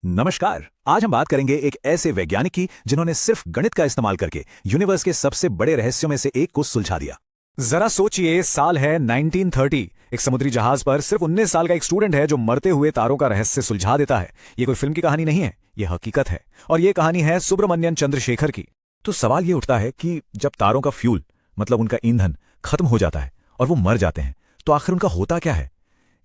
नमस्कार। आज हम बात करेंगे एक ऐसे वैज्ञानिक की जिन्होंने सिर्फ गणित का इस्तेमाल करके यूनिवर्स के सबसे बड़े रहस्यों में से एक को सुलझा दिया। जरा सोचिए, साल है 1930। एक समुद्री जहाज पर सिर्फ 19 साल का एक स्टूडेंट है जो मरते हुए तारों का रहस्य सुलझा देता है। ये कोई फिल्म की कहानी नहीं है, ये हकीकत है। और ये कहानी है सुब्रमण्यम चंद्रशेखर की। तो सवाल ये उठता है कि जब तारों का फ्यूल मतलब उनका ईंधन खत्म हो जाता है और वो मर जाते हैं, तो आखिर उनका होता क्या है?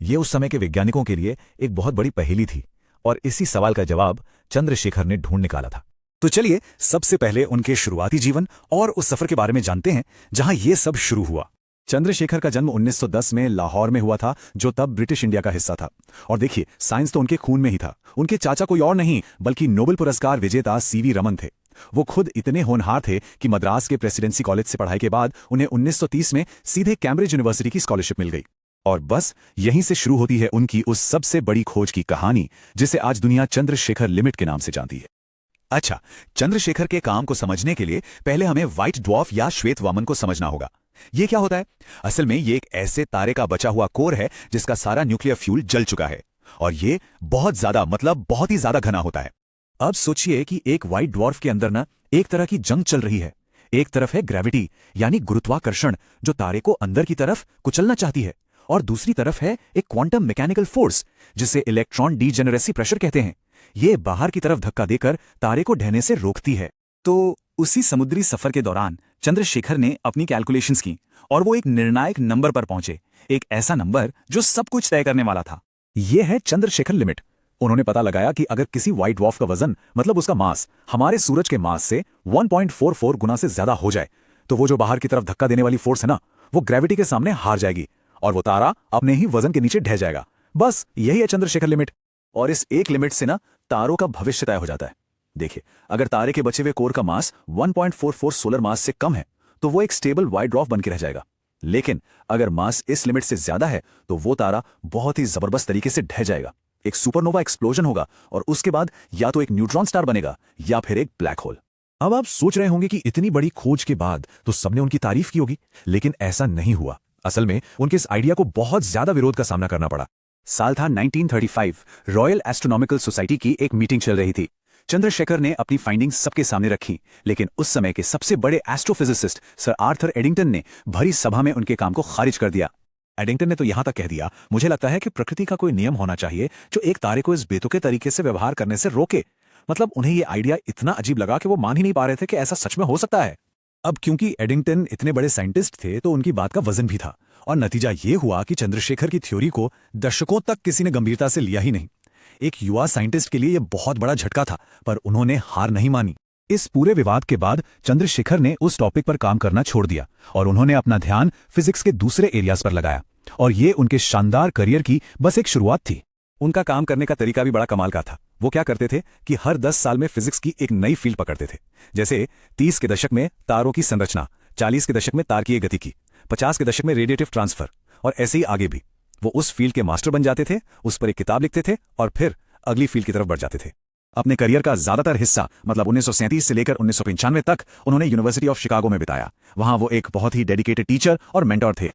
ये उस समय के वैज्ञानिकों के लिए एक बहुत बड़ी पहेली थी और इसी सवाल का जवाब चंद्रशेखर ने ढूंढ निकाला था। तो चलिए सबसे पहले उनके शुरुआती जीवन और उस सफर के बारे में जानते हैं जहां ये सब शुरू हुआ। चंद्रशेखर का जन्म 1910 में लाहौर में हुआ था, जो तब ब्रिटिश इंडिया का हिस्सा था। और देखिए, साइंस तो उनके खून में ही था। उनके चाचा कोई और नहीं बल्कि नोबेल पुरस्कार विजेता सीवी रमन थे। वो खुद इतने होनहार थे कि मद्रास के प्रेसिडेंसी कॉलेज से पढ़ाई के बाद उन्हें 1930 में सीधे कैम्ब्रिज यूनिवर्सिटी की स्कॉलरशिप मिल गई। और बस यहीं से शुरू होती है उनकी उस सबसे बड़ी खोज की कहानी, जिसे आज दुनिया चंद्रशेखर लिमिट के नाम से जानती है। अच्छा, चंद्रशेखर के काम को समझने के लिए पहले हमें व्हाइट ड्वार्फ या श्वेत वामन को समझना होगा। ये क्या होता है? असल में ये एक ऐसे तारे का बचा हुआ कोर है जिसका सारा न्यूक्लियर फ्यूल जल चुका है और ये बहुत ज्यादा बहुत ही ज्यादा घना होता है। अब सोचिए कि एक व्हाइट ड्वार्फ के अंदर ना एक तरह की जंग चल रही है। एक तरफ है ग्रेविटी यानी गुरुत्वाकर्षण, जो तारे को अंदर की तरफ कुचलना चाहती है, और दूसरी तरफ है एक क्वांटम मैकेनिकल फोर्स जिसे इलेक्ट्रॉन डीजेनरेसी प्रेशर कहते हैं। ये बाहर की तरफ धक्का देकर तारे को ढहने से रोकती है। तो उसी समुद्री सफर के दौरान चंद्रशेखर ने अपनी कैलकुलेशंस की और वो एक निर्णायक नंबर पर पहुंचे, एक ऐसा नंबर जो सब कुछ तय करने वाला था। यह है चंद्रशेखर लिमिट। उन्होंने पता लगाया कि अगर किसी व्हाइट ड्वार्फ का वजन मतलब उसका मास हमारे सूरज के मास से 1.44 गुना से ज्यादा हो जाए, तो वो जो बाहर की तरफ धक्का देने वाली फोर्स है ना, वो ग्रेविटी के सामने हार जाएगी और वो तारा अपने ही वजन के नीचे ढह जाएगा। बस यही है चंद्रशेखर लिमिट। और इस एक लिमिट से ना तारों का भविष्य तय हो जाता है। देखिए, अगर तारे के बचे हुए कोर का मास 1.44 सोलर मास से कम है तो वो एक स्टेबल व्हाइट ड्वार्फ बन के रह जाएगा। लेकिन अगर मास इस लिमिट से ज्यादा है तो वो तारा बहुत ही जबरदस्त तरीके से ढह जाएगा। एक सुपरनोवा एक्सप्लोजन होगा और उसके बाद या तो एक न्यूट्रॉन स्टार बनेगा या फिर एक ब्लैक होल। अब आप सोच रहे होंगे कि इतनी बड़ी खोज के बाद तो सबने उनकी तारीफ की होगी, लेकिन ऐसा नहीं हुआ। असल में उनके इस आइडिया को बहुत ज्यादा विरोध का सामना करना पड़ा। साल था 1935। रॉयल एस्ट्रोनॉमिकल सोसाइटी की एक मीटिंग चल रही थी। चंद्रशेखर ने अपनी फाइंडिंग्स सबके सामने रखी, लेकिन उस समय के सबसे बड़े एस्ट्रोफिजिसिस्ट सर आर्थर एडिंगटन ने भरी सभा में उनके काम को खारिज कर दिया। एडिंगटन ने तो यहां तक कह दिया, मुझे लगता है कि प्रकृति का कोई नियम होना चाहिए जो एक तारे को इस बेतुके तरीके से व्यवहार करने से रोके। मतलब उन्हें यह आइडिया इतना अजीब लगा कि वो मान ही नहीं पा रहे थे कि ऐसा सच में हो सकता है। अब क्योंकि एडिंगटन इतने बड़े साइंटिस्ट थे तो उनकी बात का वजन भी था, और नतीजा ये हुआ कि चंद्रशेखर की थ्योरी को दशकों तक किसी ने गंभीरता से लिया ही नहीं। एक युवा साइंटिस्ट के लिए यह बहुत बड़ा झटका था, पर उन्होंने हार नहीं मानी। इस पूरे विवाद के बाद चंद्रशेखर ने उस टॉपिक पर काम करना छोड़ दिया और उन्होंने अपना ध्यान फिजिक्स के दूसरे एरियाज पर लगाया। और ये उनके शानदार करियर की बस एक शुरुआत थी। उनका काम करने का तरीका भी बड़ा कमाल का था। वो क्या करते थे कि हर 10 साल में फिजिक्स की एक नई फील्ड पकड़ते थे। जैसे 30 के दशक में तारों की संरचना, 40 के दशक में तारकीय गतिकी, 50 के दशक में रेडिएटिव ट्रांसफर, और ऐसे ही आगे भी। वो उस फील्ड के मास्टर बन जाते थे, उस पर एक किताब लिखते थे और फिर अगली फील्ड की तरफ बढ़ जाते थे। अपने करियर का ज्यादातर हिस्सा मतलब 1937 से लेकर 1995 तक उन्होंने यूनिवर्सिटी ऑफ शिकागो में बिताया। वहां वो एक बहुत ही डेडिकेटेड टीचर और मेंटोर थे।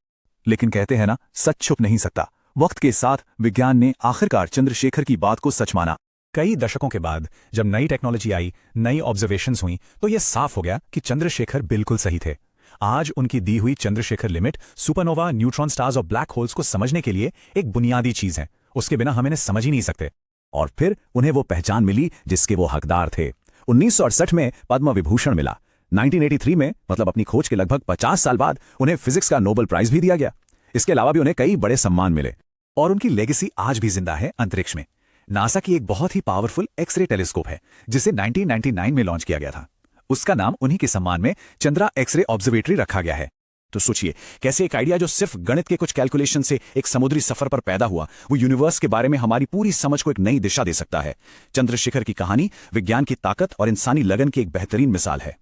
लेकिन कहते हैं ना, सच छुप नहीं सकता। वक्त के साथ विज्ञान ने आखिरकार चंद्रशेखर की बात को सच माना। कई दशकों के बाद जब नई टेक्नोलॉजी आई, नई ऑब्जर्वेशंस हुई, तो यह साफ हो गया कि चंद्रशेखर बिल्कुल सही थे। आज उनकी दी हुई Chandrashekhar limit supernova, neutron stars और ब्लैक होल्स को समझने के लिए एक बुनियादी चीज है। उसके बिना हम इन्हें समझ ही नहीं सकते। और फिर उन्हें वो पहचान मिली जिसके वो हकदार थे। 1968 में पद्म विभूषण मिला। 1983 में मतलब अपनी खोज के लगभग 50 साल बाद उन्हें फिजिक्स का नोबेल प्राइज भी दिया गया। इसके अलावा भी उन्हें कई बड़े सम्मान मिले और उनकी लेगेसी आज भी जिंदा है अंतरिक्ष में। नासा की एक बहुत ही पावरफुल एक्सरे टेलीस्कोप है जिसे 1999 में लॉन्च किया गया था। उसका नाम उन्हीं के सम्मान में चंद्रा एक्सरे ऑब्जर्वेटरी रखा गया है। तो सोचिए, कैसे एक आइडिया जो सिर्फ गणित के कुछ कैलकुलेशन से एक समुद्री सफर पर पैदा हुआ, वो यूनिवर्स के बारे में हमारी पूरी समझ को एक नई दिशा दे सकता है। चंद्रशेखर की कहानी विज्ञान की ताकत और इंसानी लगन की एक बेहतरीन मिसाल है।